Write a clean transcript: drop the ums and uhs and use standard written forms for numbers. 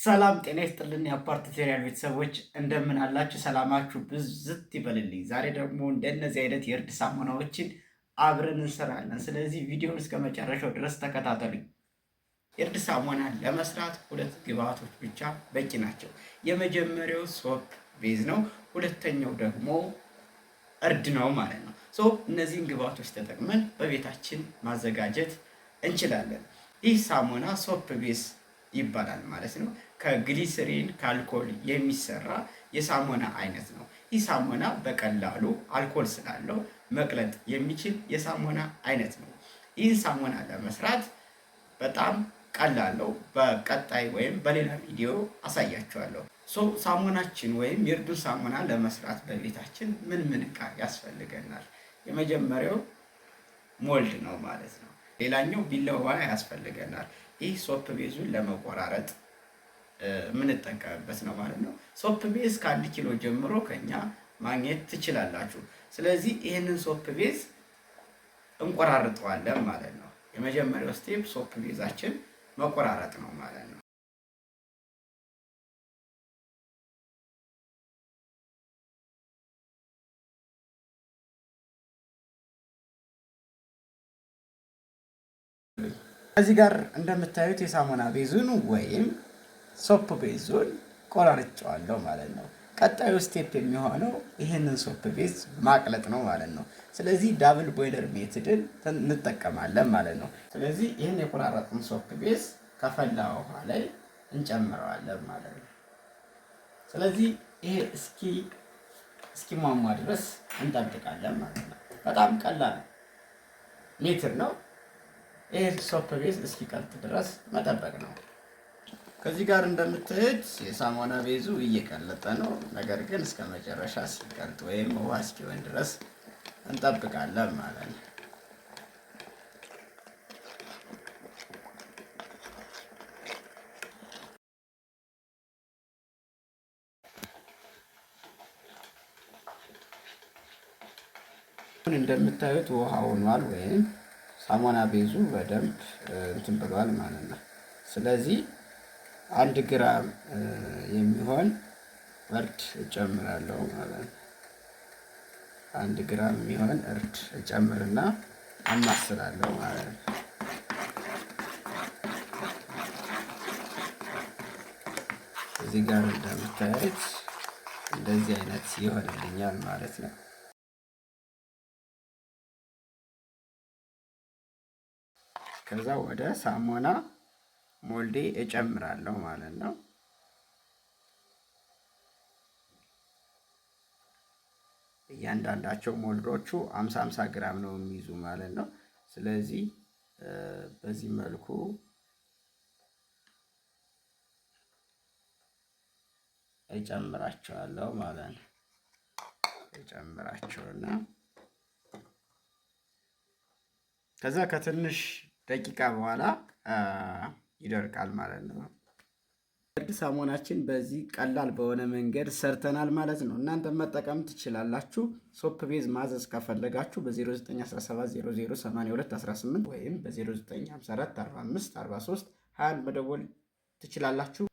ሰላም ጤና ይስጥልን። የአፓርት ቱቶሪያል ቤተሰቦች እንደምን አላችሁ? ሰላማችሁ ብዝት ይበልልኝ። ዛሬ ደግሞ እንደነዚህ አይነት የእርድ ሳሙናዎችን አብረን እንሰራለን። ስለዚህ ቪዲዮውን እስከ መጨረሻው ድረስ ተከታተሉኝ። የእርድ ሳሙና ለመስራት ሁለት ግብአቶች ብቻ በቂ ናቸው። የመጀመሪያው ሶፕ ቤዝ ነው። ሁለተኛው ደግሞ እርድ ነው ማለት ነው። እነዚህን ግብአቶች ተጠቅመን በቤታችን ማዘጋጀት እንችላለን። ይህ ሳሙና ሶፕ ቤዝ ይባላል ማለት ነው። ከግሊሰሪን ከአልኮል የሚሰራ የሳሙና አይነት ነው። ይህ ሳሙና በቀላሉ አልኮል ስላለው መቅለጥ የሚችል የሳሙና አይነት ነው። ይህን ሳሙና ለመስራት በጣም ቀላል ነው። በቀጣይ ወይም በሌላ ቪዲዮ አሳያችኋለሁ። ሳሙናችን ወይም የእርዱን ሳሙና ለመስራት በቤታችን ምን ምን እቃ ያስፈልገናል? የመጀመሪያው ሞልድ ነው ማለት ነው። ሌላኛው ቢላዋ ያስፈልገናል። ይህ ሶፕ ቤዙን ለመቆራረጥ የምንጠቀምበት ነው ማለት ነው። ሶፕ ቤዝ ከ1 ኪሎ ጀምሮ ከኛ ማግኘት ትችላላችሁ። ስለዚህ ይህንን ሶፕ ቤዝ እንቆራርጠዋለን ማለት ነው። የመጀመሪያው ስቴፕ ሶፕ ቤዛችን መቆራረጥ ነው ማለት ነው። እዚህ ጋር እንደምታዩት የሳሙና ቤዙን ወይም ሶፕ ቤዙን ቆራርጬዋለሁ ማለት ነው። ቀጣዩ ስቴፕ የሚሆነው ይህንን ሶፕ ቤዝ ማቅለጥ ነው ማለት ነው። ስለዚህ ዳብል ቦይለር ሜትድን እንጠቀማለን ማለት ነው። ስለዚህ ይህን የቆራረጥን ሶፕ ቤዝ ከፈላ ውሃ ላይ እንጨምረዋለን ማለት ነው። ስለዚህ ይሄ እስኪሟሟ ድረስ እንጠብቃለን ማለት ነው። በጣም ቀላል ሜትድ ነው። ይሄ ሶፕ ቤዝ እስኪቀልጥ ድረስ መጠበቅ ነው። ከዚህ ጋር እንደምታዩት የሳሙና ቤዙ እየቀለጠ ነው። ነገር ግን እስከ መጨረሻ ሲቀልጥ ወይም ውሃ እስኪሆን ድረስ እንጠብቃለን ማለት ነው። እንደምታዩት ውሃ ሆኗል ወይም ሳሙና ቤዙ በደንብ እንትን ብሏል ማለት ነው። ስለዚህ 1 ግራም የሚሆን እርድ እጨምራለሁ ማለት ነው። 1 ግራም የሚሆን እርድ እጨምርና አማስላለሁ ማለት ነው። እዚህ ጋር እንደምታዩት እንደዚህ አይነት ይሆንልኛል ማለት ነው። ከዛ ወደ ሳሙና ሞልዴ እጨምራለሁ ማለት ነው። እያንዳንዳቸው ሞልዶቹ 50 ግራም ነው የሚይዙ ማለት ነው። ስለዚህ በዚህ መልኩ እጨምራቸዋለሁ ማለት ነው። እጨምራቸውና ከዛ ከትንሽ ደቂቃ በኋላ ይደርቃል ማለት ነው። እርድ ሳሙናችን በዚህ ቀላል በሆነ መንገድ ሰርተናል ማለት ነው። እናንተ መጠቀም ትችላላችሁ። ሶፕ ቤዝ ማዘዝ ከፈለጋችሁ በ0917008218 ወይም በ0954454321 መደወል ትችላላችሁ።